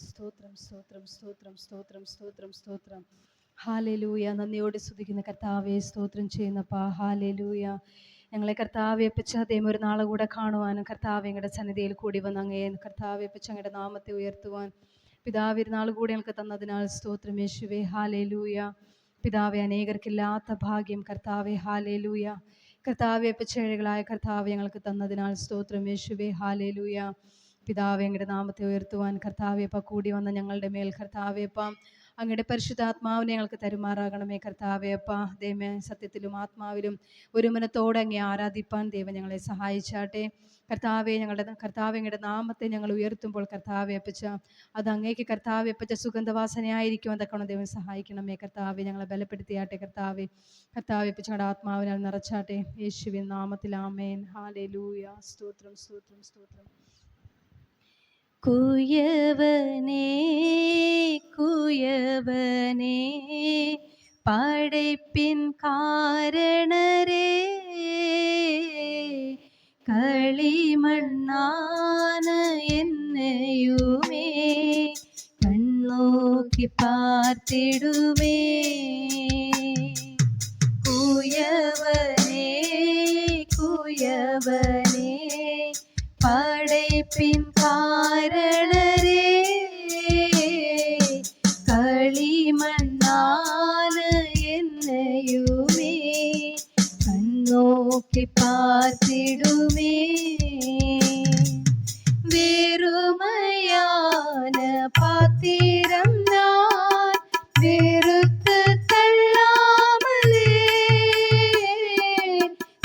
സ്തോത്രം സ്തോത്രം സ്തോത്രം സ്തോത്രം സ്തോത്രം സ്തോത്രം. ഹാലേലൂയ. നന്ദിയോടെ സ്തുതിക്കുന്ന കർത്താവെ സ്തോത്രം ചെയ്യുന്നപ്പാ. ഹാലേലൂയ. ഞങ്ങളെ കർത്താവെ പച്ച ദൈവം ഒരു നാളെ കൂടെ കാണുവാനും കർത്താവ് ഞങ്ങളുടെ സന്നിധിയിൽ കൂടി വന്ന് അങ്ങേ കർത്താവെ പച്ച ഞങ്ങളുടെ നാമത്തെ ഉയർത്തുവാൻ പിതാവ് ഒരു നാൾ കൂടെ ഞങ്ങൾക്ക് തന്നതിനാൽ സ്തോത്രം യേശുവേ. ഹാലേലൂയ. പിതാവെ, അനേകർക്കില്ലാത്ത ഭാഗ്യം കർത്താവെ. ഹാലേലൂയ. കർത്താവെ പച്ചഴകളായ കർത്താവ് ഞങ്ങൾക്ക് തന്നതിനാൽ സ്തോത്രം യേശുവേ. ഹാലേലൂയ. പിതാവെ, അങ്ങയുടെ നാമത്തെ ഉയർത്തുവാൻ കർത്താവേപ്പ കൂടി വന്ന ഞങ്ങളുടെ മേൽ കർത്താവേപ്പ അങ്ങയുടെ പരിശുദ്ധാത്മാവിനെ ഞങ്ങൾക്ക് തരുമാറാകണമേ കർത്താവേപ്പ. ദൈവമേ, സത്യത്തിലും ആത്മാവിലും ഒരു മനത്തോടെ അങ്ങേ ആരാധിപ്പാൻ ദൈവം ഞങ്ങളെ സഹായിച്ചാട്ടെ കർത്താവെ. അങ്ങയുടെ നാമത്തെ ഞങ്ങൾ ഉയർത്തുമ്പോൾ കർത്താവെ അപ്പച്ച അത് അങ്ങേക്ക് കർത്താവെ അപ്പച്ച സുഗന്ധവാസനയായിരിക്കും. അതൊക്കെ ദൈവം സഹായിക്കണമേ കർത്താവെ. ഞങ്ങളെ ബലപ്പെടുത്തിയാട്ടെ കർത്താവെ. കർത്താവെ അപ്പച്ച ഞങ്ങളുടെ ആത്മാവിനാൽ നിറച്ചാട്ടെ യേശുവിൻ നാമത്തിൽ. ആമേൻ. ഹല്ലേലൂയ. സ്തോത്രം സ്തോത്രം സ്തോത്രം. குயவனே குயவனே படைப்பின் காரணரே, களிமண்ணான என்னையுமே கண்ணோக்கி பார்த்திடுமே. குயவனே குயவனே படைப்பின் காரணரே, களிமண்ணான என்னையுமே கண்ணோக்கி பார்த்திடுமே. வெறுமையான பாத்திரம் நான் வெறுத்து தள்ளாமலே,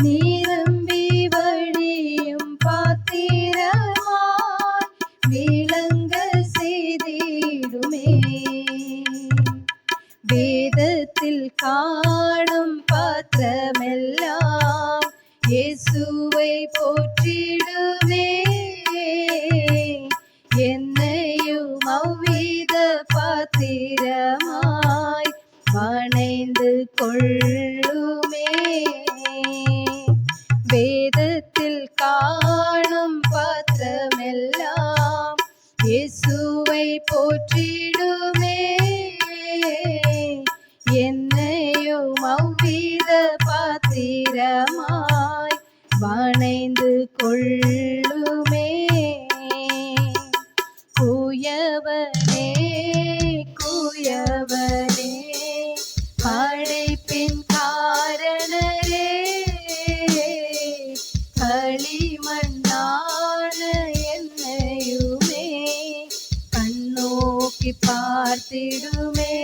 நிரம்பி வழியும் பாத்திரமாய் விளங்க செய்திடுமே. வேதத்தில் காணும் பாத்திரமெல்லாம் இயேசுவை போற்றிடுமே. என்னையும் அவ்வித பாத்திரமாய் வணைந்து கொள்ளுமே. வேதத்தில் காணும் பாத்திரமெல்லாம் இயேசுவை போற்றிடுமே. என்னையும் அவ்வித பாத்திரமாய் வணைந்து கொள்ளுமே. குயவனே குயவனே படைப்பின் காரணரே, களிமண்ணான என்னையுமே கண்ணோக்கி பார்த்திடுமே.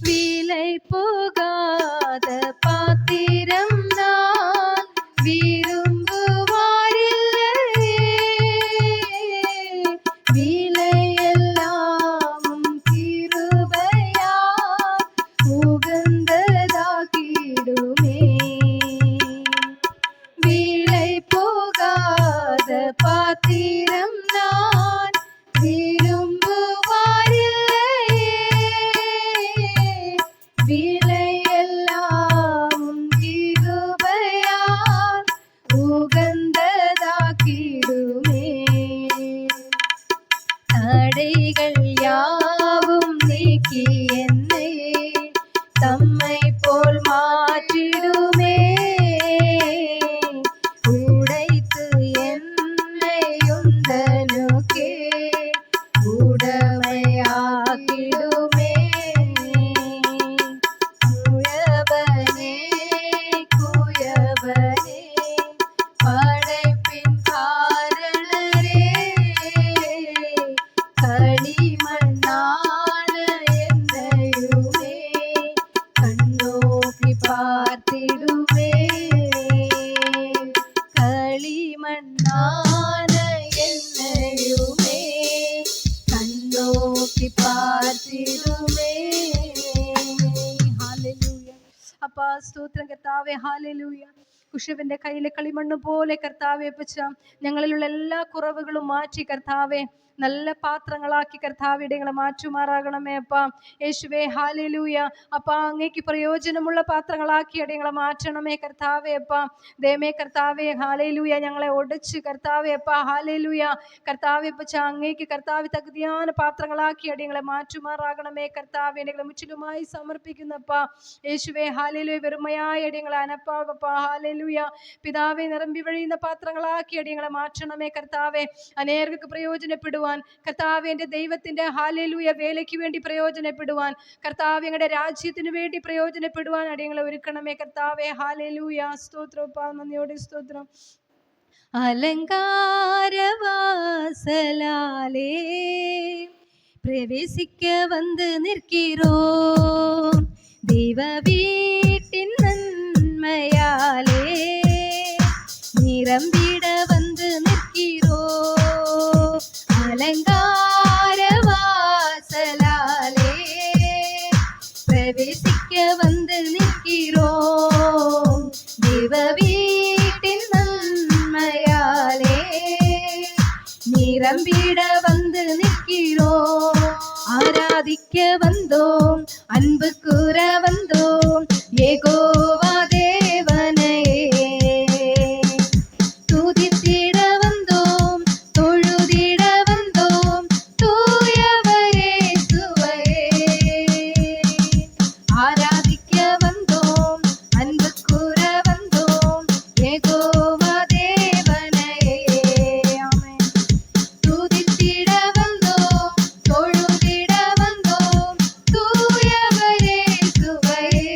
விலை போகாத பாத்திரம் நான் விரும்புவாரில்லையே, விலையெல்லாம் கிருபையா உகந்ததாகிடுமே. விலை போகாத பாத்திரம் நான் விரும்புவாரில்லையே, விலையெல்லாம் கிருபையால் உகந்ததாகிடுமே. தடைகள் யாவும் நீக்கி என்னை தம்மை போல் மாற்றிடுமே. உடைத்து என்னை உந்தனுக்கே உடமையாக்கிடுமே. குயவனே குயவனே படைப்பின் காரணரே, களிமண்ணான என்னையுமே கண்ணோக்கி பார்த்திடுமே. களிமண்ணான என்னையுமே கண்ணோக்கி பார்த்திடுமே. ഹല്ലേലൂയ. അപ്പാ സ്തോത്രം കർത്താവേ. ഹാലേലൂയ. കുശവന്റെ കയ്യിലെ കളിമണ്ണ് പോലെ കർത്താവെ പച്ച ഞങ്ങളിലുള്ള എല്ലാ കുറവുകളും മാറ്റി കർത്താവെ നല്ല പാത്രങ്ങളാക്കി കർത്താവേ ഞങ്ങളെ മാറ്റുമാറാകണമേ അപ്പാ. യേശുവേ ഹല്ലേലൂയ. അപ്പാ അങ്ങേക്ക് പ്രയോജനമുള്ള പാത്രങ്ങളാക്കി ഞങ്ങളെ മാറ്റണമേ കർത്താവേ അപ്പാ. ദൈവമേ കർത്താവേ ഹല്ലേലൂയ. ഞങ്ങളെ ഒടിച്ച് കർത്താവേ അപ്പാ ഹല്ലേലൂയ കർത്താവേ അപ്പച്ച അങ്ങേക്ക് കർത്താവ് തകുതിயான പാത്രങ്ങളാക്കി ഞങ്ങളെ മാറ്റുമാറാകണമേ കർത്താവേ. ഞങ്ങളെ മുற்றிலுமாய் സമർപ്പിക്കുന്നപ്പാ യേശുവേ ഹല്ലേലൂയ. വെറുമയായ ഞങ്ങളെ അനപ്പാവപ്പാ ഹല്ലേലൂയ. പിതാവേ നിറമ്പി വഴിയുന്ന പാത്രങ്ങളാക്കി ഞങ്ങളെ മാറ്റണമേ കർത്താവേ. അനേകർക്ക് പ്രയോജനപ്പെടുവാൻ കർത്താവേ എൻ്റെ ദൈവത്തിൻ്റെ ഹല്ലേലൂയ വേലയ്ക്ക് വേണ്ടി പ്രയോജനപ്പെടുവാൻ കർത്താവേ ഞങ്ങളുടെ രാജ്യത്തിന് വേണ്ടി പ്രയോജനപ്പെടുവാൻ അടിയങ്ങളെ ഒരുക്കണമേ കർത്താവേ. ഹല്ലേലൂയ. സ്തോത്രപ്പാ. നന്ദിയോടെ സ്തോത്രം. அலங்காரவாசலாலே பிரவேசிக்க வந்து நிற்கிறோம். தெய்வ வீட்டின் நன்மையாலே நிரம்பிட வந்து நிற்கிறோம். அலங்காரவாசலாலே பிரவேசிக்க வந்து நிற்கிறோம். தெய்வ வீட்டின் நன்மையாலே நிரம்பிட வந்து நிற்கிறோம். ஆராதிக்க வந்தோம், அன்பு கூற வந்தோம், யெகோவா தேவனையே. துதித்திட வந்தோம், தொழுதிட வந்தோம், தூயவரே சுவையே. ஆராதிக்க வந்தோம், அன்பு கூற வந்தோம், யெகோவா தேவனையே. ஆமென். துதித்திட வந்தோம், தொழுதிட வந்தோம், தூயவரே சுவையே.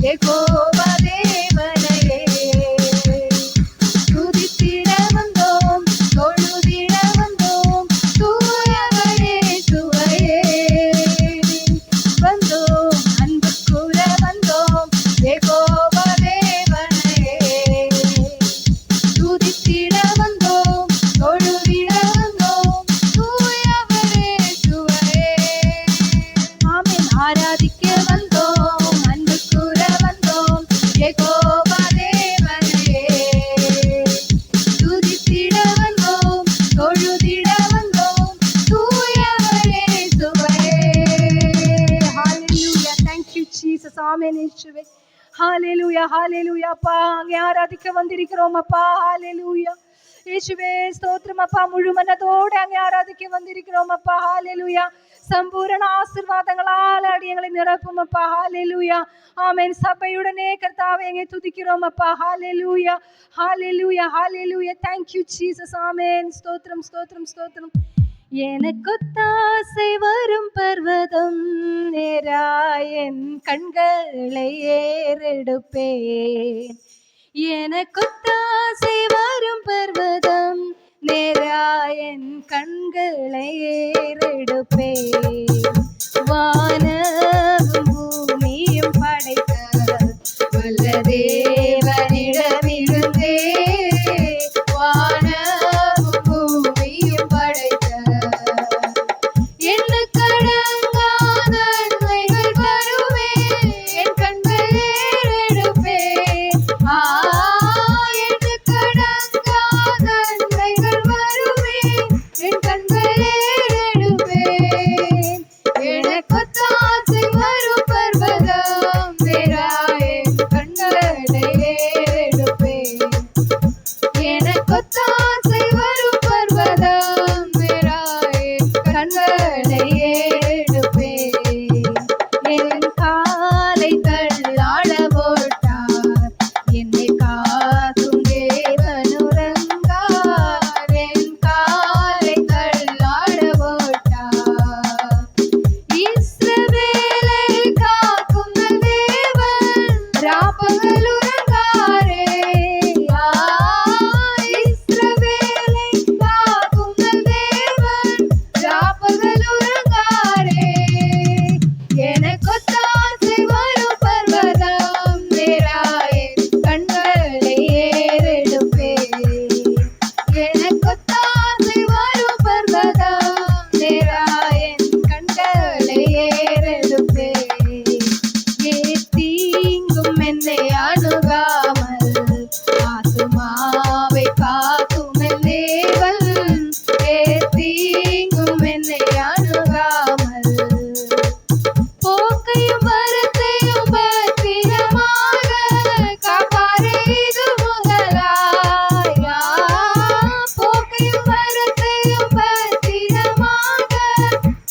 யெகோவா தேவனையே துதித்திட வந்தோம், தொழுதிட வந்தோம், தூயவரே சுவையே வந்தோம், அன்பு கூற வந்தோம், யெகோவா தேவனையே துதித்திட வந்தோம், தொழுதிட வந்தோம், தூயவரே சுவையே. ஆமென். ஆராதிக்க வந்தோம், அன்பு கூற வந்தோம், யெகோவா தேவனையே துதித்திட வந்தோம், தொழுதிட வந்தோம், தூயவரே சுவையே. ஹalleluya. Thank you Jesus. ஆமென் இயேசுவே. ஹalleluya ஹalleluya. அப்பா அங்கே ஆராதிக்க வந்திருக்கிறோம் அப்பா. ஹalleluya இயேசுவே ஸ்தோத்திரம் அப்பா. முழு மனதோடு அங்கே ஆராதிக்க வந்திருக்கிறோம் அப்பா. ஹalleluya. சம்பூரண ஆசீர்வாதங்களால் அடியங்களை நிரப்பும் அப்பா. ஹalleluya. ஆமென். சபையுடனே கர்த்தாவே அங்கே துதிக்கிறோம் அப்பா. ஹalleluya ஹalleluya ஹalleluya. Thank you Jesus. ஆமென். ஸ்தோத்திரம் ஸ்தோத்திரம் ஸ்தோத்திரம். எனக்கொத்தாசை வரும் பர்வதம் நேராயன் கண்களை ஏறெடுப்பேன். எனக்கொத்தாசை வரும் பர்வதம் நேராயன் கண்களை ஏறெடுப்பேன். வானமும் பூமியும் படைத்த வல்ல தேவனிடமிருந்தே வானமும் பூமியும் படைத்த எண்ணுக்கடங்காத நன்மைகள் வருமே, என் கண்கள் ஏறெடுப்பேன். எண்ணுக்கடங்காத நன்மைகள் வருமே, என் கண்கள் ஏறெடுப்பேன். எனக்கொத்தாசை வரும் பர்வதம் நேராயே கண்களை ஏறெடுப்பேன். எனக்கொத்தாசை வரும் பர்வதம் நேராயே கண்களை ஏறெடுப்பேன். என் காலை தள்ளாட போட்டார், என்னை காக்கும் தேவனுறங்கார். என் காலை தள்ளாட போட்டார், இஸ்ரவேலை காக்கும் நல் தேவன் ராப்பகல் உறங்காரே. இஸ்ரவேலை காக்கும் நல் தேவன் ராப்பகல் உறங்காரே. எனக்கொத்தாசை வரும் பர்வதம் நேராயே கண்களை ஏறெடுப்பேன். எனக்கொத்தாசை வரும் பர்வதம் நேராயே கண்களை ஏறெடுப்பேன். தீங்கும் என்னை அணுகாமல் ஆத்துமாவை காக்கும் என் தேவன். தீங்கும் என்னை அணுகாமல் போக்கையும் வரத்தையும் பத்திரமாக காப்பாரே இது முதலாய். போக்கையும் வரத்தையும் பத்திரமாக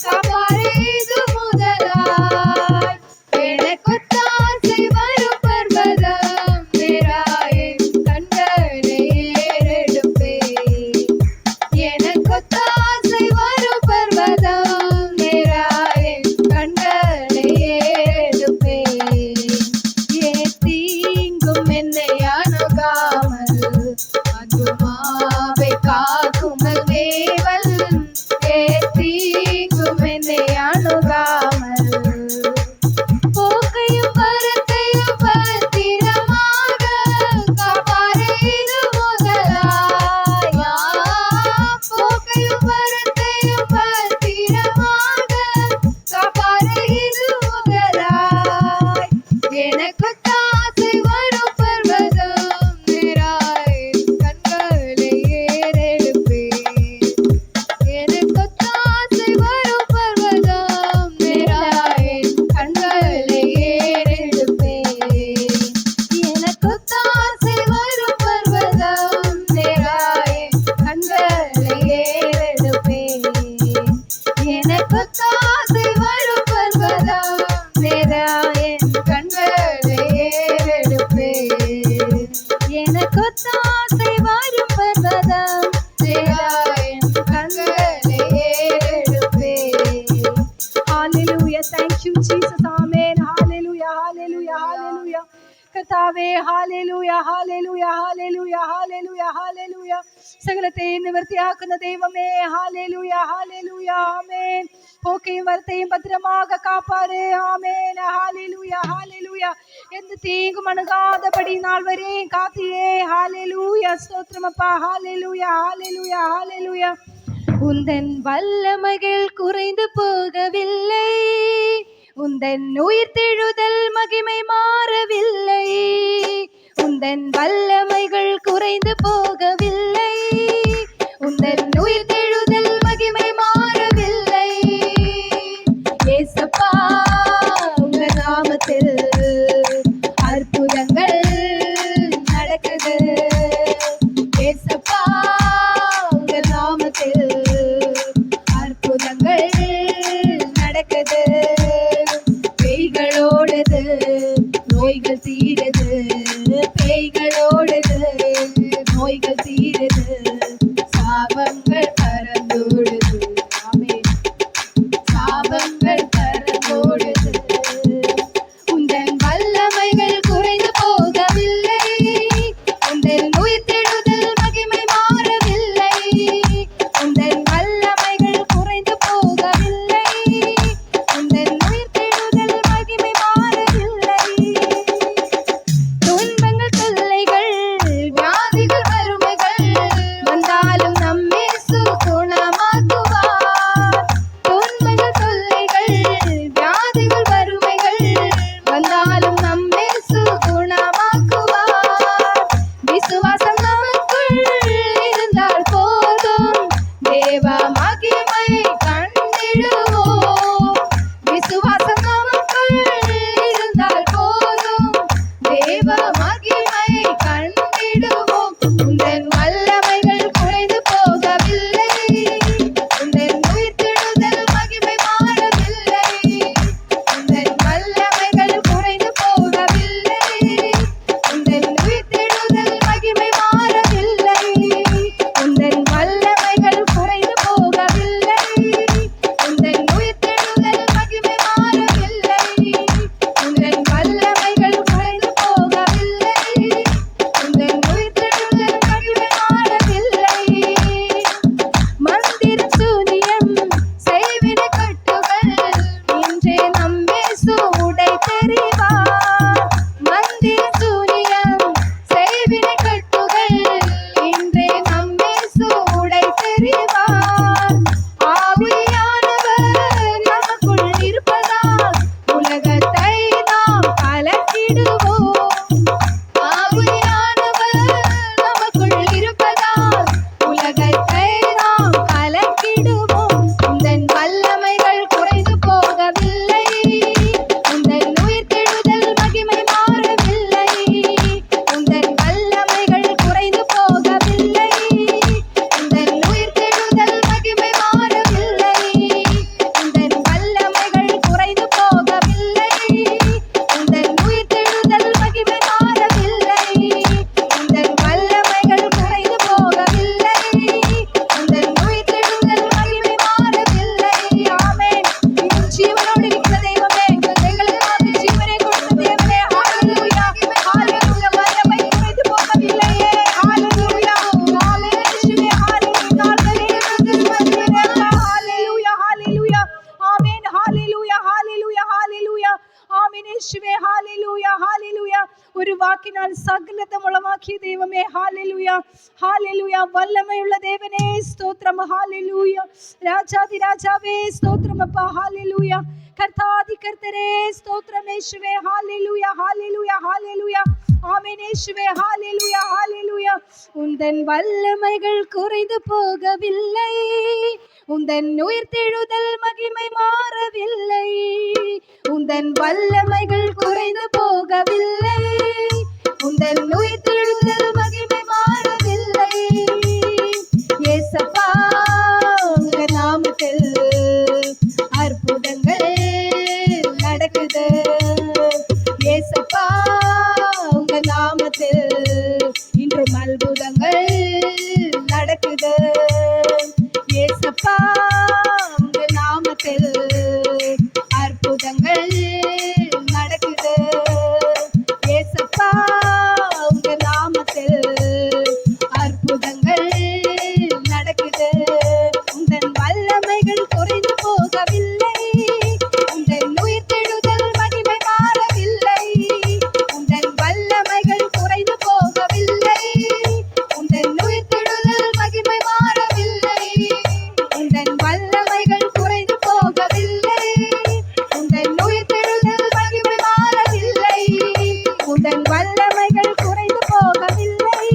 காப்பாரே இது முதலாய். எனக்கொத்தாசை வரும் பர்வதம் കർത്താവേ. Hallelujah hallelujah hallelujah hallelujah hallelujah. സകലത്തെയും നിവൃത്തിയാക്കുന്ന ദൈവമേ, ഹല്ലേലൂയ ഹല്ലേലൂയ. ആമേൻ. പോക്കെയും വരത്തെയും ഭദ്രமாக காப்பாரே. ஆமென். ஹalleluya ஹalleluya. எந்த தீங்கும் அணுகாதபடி நாள் வரையும் காத்தியே. ஹalleluya. ஸ்தோத்திரம் அப்பா. ஹalleluya ஹalleluya ஹalleluya. உந்தன் வல்லமைகள் குறைந்து போகவில்லை, உந்தன் உயிர்த்தெழுதல் மகிமை மாறவில்லை. உந்தன் வல்லமைகள் குறைந்து போகவில்லை, உந்தன் உயிர்த்தெழுதல் மகிமை மாறவில்லை. ஏசப்பா உங்க நாமத்தில் அற்புதங்கள் நடக்குது. ஏசப்பா உங்க நாமத்தில் அற்புதங்கள் நடக்குது. பேய்களோடுது நோய்கள் தீருது, பேய்களோடுது நோய்கள் தீருது, சாபங்கள் பறந்தோடுது. ஆமென். சாபங்கள் பறந்தோடுது. உந்தன் வல்லமைகள் குறைந்து போகவில்லை, உந்தன் உயிர்த்தெழுதல் மகிமை மாறவில்லை. உந்தன் வல்லமைகள் குறைந்து போகவில்லை, உந்தன் உயிர்த்தெழுதல் மகிமை மாறவில்லை. துன்பங்கள் தொல்லைகள் வியாதிகள் வறுமைகள் வந்தாலும் நம் இயேசு குணமாக்குவார். துன்பங்கள் தொல்லைகள் வியாதிகள் வறுமைகள் வந்தாலும் நம் இயேசு குணமாக்குவார். விசுவாசம் நமக்குள் இருந்தால் போதும், தேவ மகிமை கண்டிடுவோம். விசுவாசம் நமக்குள் இருந்தால் போதும், தேவ மகிமை கண்டிடுவோம். உந்தன் வல்லமைகள் குறைந்து போகவில்லை, உந்தன் உயிர்த்தெழுதல் மகிமை மாறவில்லை. உந்தன் வல்லமைகள் குறைந்து போகவில்லை, உந்தன் உயிர்த்தெழுதல் மகிமை மாறவில்லை. உந்தன் வல்லமைகள் குறைந்து போகவில்லை, உந்தன் உயிர்த்தெழுதல் மகிமை மாறவில்லை. உந்தன் வல்லமைகள் குறைந்து போகவில்லை, உந்தன் உயிர்த்தெழுதல் மகிமை மாறவில்லை. மந்திர சூனியம் செய்வின கட்டுகள் இன்றே நம் இயேசு உடைத்தெறிவார். மந்திர சூனியம் செய்வின கட்டுகள் இன்றே நம் இயேசு உடைத்தெறிவார். ஆவியானவர் நமக்குள் இருப்பதால் உலகத்தை நாம் கலக்கிடுவோம். ஆவியானவர் நமக்குள் இருப்பதால் உலகத்தை நாம் கலக்கிடுவோம். உந்தன் வல்லமைகள் குறைந்து போகவில்லை, உந்தன் உயிர்த்தெழுதல் மகிமை மாறவில்லை. உந்தன் வல்லமைகள் குறைந்து போகவில்லை, உந்தன் உயிர்த்தெழுதல் மகிமை மாறவில்லை. உந்தன் வல்லமைகள் குறைந்து போகவில்லை, உந்தன் உயிர்த்தெழுதல் மகிமை மாறவில்லை. உந்தன் வல்லமைகள் குறைந்து போகவில்லை, உந்தன் உயிர்த்தெழுதல் மகிமை மாறவில்லை. ஆமென். இன்னும் ஜீவனோடு இருக்கிற தெய்வமே, எங்களுக்காக ஜீவனை கொடுத்த தேவனே, ஹalleluya ஹalleluya. வல்லமை குறைந்து போகவில்லையே. ஹalleluya ஹalleluya ஹalleluya ஹalleluya ஹalleluya. ஆமென். ஹalleluya ஹalleluya ஹalleluya. ஆமென் യേശുവേ. ஹalleluya ஹalleluya. ഒരു വാക്കിനാൽ സകലതും ഉളവാക്കിയ ദൈവമേ, ഹല്ലേലൂയ ഹല്ലേലൂയ. വല്ലമയുള്ള ദേവനേ സ്തോത്രം. ഹല്ലേലൂയ. രാജാതി രാജാവേ സ്തോത്രം അപ്പാ. ഹല്ലേലൂയ. കർത്താതി കർത്തരേ സ്തോത്രം യേശുവേ. Hallelujah hallelujah hallelujah. ஆமென் യേശുവേ. ஹalleluya ஹalleluya. உந்தன் வல்லமைகள் குறைந்து போகவில்லை, உந்தன் உயிர்த்தெழுதல் மகிமை மாறவில்லை. உந்தன் வல்லமைகள் குறைந்து போகவில்லை, உந்தன் உயிர்த்தெழுதல் மகிமை மாறவில்லை. ஏசப்பா உங்க நாமத்தில் அற்புதங்கள் நடக்குது. ஏசப்பா உங்க நாமத்தில் இன்றும் அற்புதங்கள் நடக்குது. ஏசப்பா உங்க நாமத்தில் அற்புதங்கள் நடக்குது. உந்தன் வல்லமைகள் குறைந்து போகவில்லை,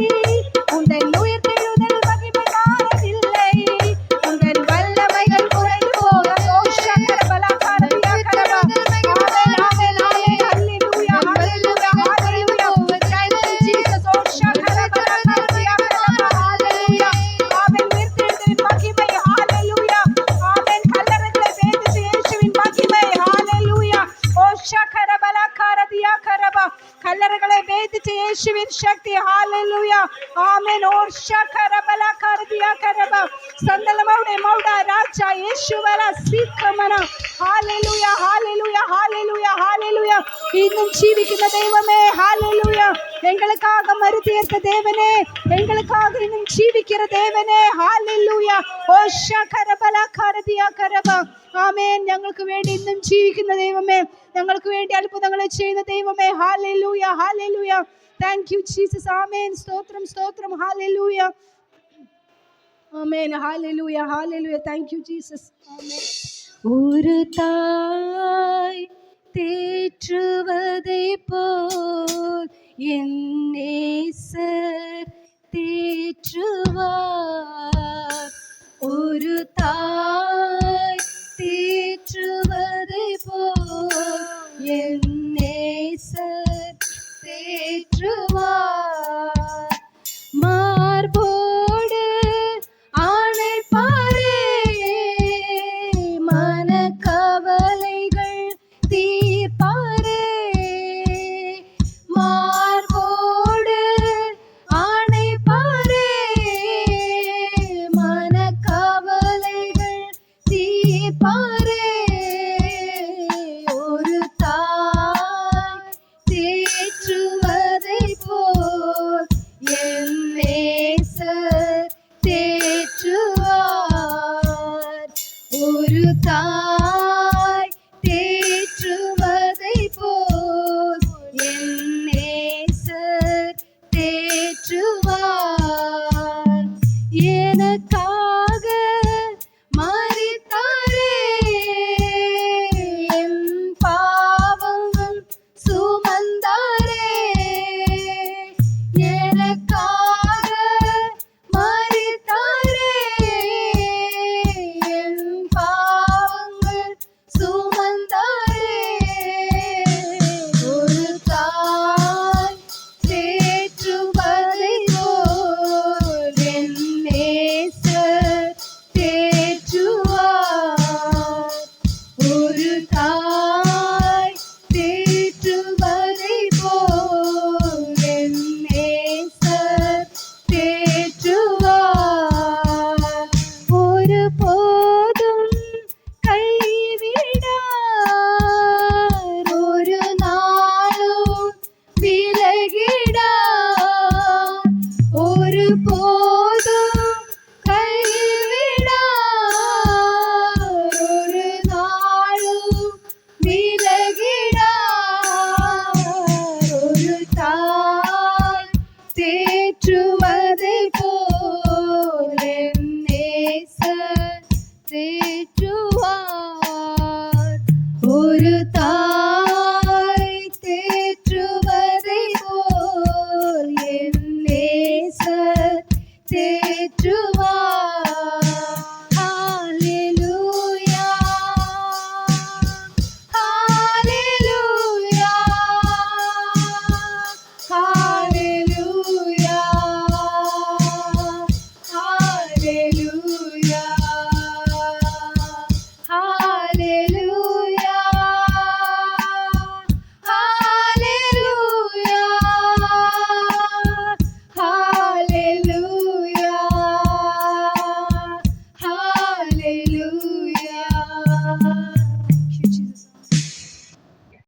உந்தன் உயிர்த்தெழுதல் மகிமை மாறவில்லை, உந்தன் வல்லமைகள் குறைந்து போக கல்லறைகளை பேதிச்ச இயேசுவின் சக்தி. ஹalleluya ஆமென். ஓர் ஷகரபல கர்தியா கரப சந்தலமௌடே மௌடா ராஜா இயேசுவர சீக்கமன. ஹalleluya ஹalleluya ஹalleluya ஹalleluya. இன்னும் ஜீவிക്കുന്ന ദൈവமே ஹalleluya. எங்களுக்காக மரித்தீர்த்த தேவனே, எங்களுக்காக இன்னும் ஜீவிக்கிற தேவனே ஹalleluya. ஓ ஷகரபல கர்தியா கரப ആമേൻ. ഞങ്ങൾക്ക് വേണ്ടി ഇന്നും ജീവിക്കുന്ന ദൈവമേ, ഞങ്ങൾക്ക് വേണ്ടി അത്ഭുതങ്ങൾ ചെയ്യുന്ന ദൈവമേ ഹല്ലേലൂയ ഹല്ലേലൂയ. Thank you Jesus. ആമേൻ. സ്തോത്രം സ്തോത്രം. ഹല്ലേലൂയ ആമേൻ. ഹല്ലേലൂയ ഹല്ലേലൂയ. Thank you Jesus. ആമേൻ. ഒരു തായ് തേറ്റുവதை പോൽ എന്നേസർ തേറ്റുവാർ. ഒരു തായ് தேற்றுவதை போல் என் நேசர் தேற்றுவார்.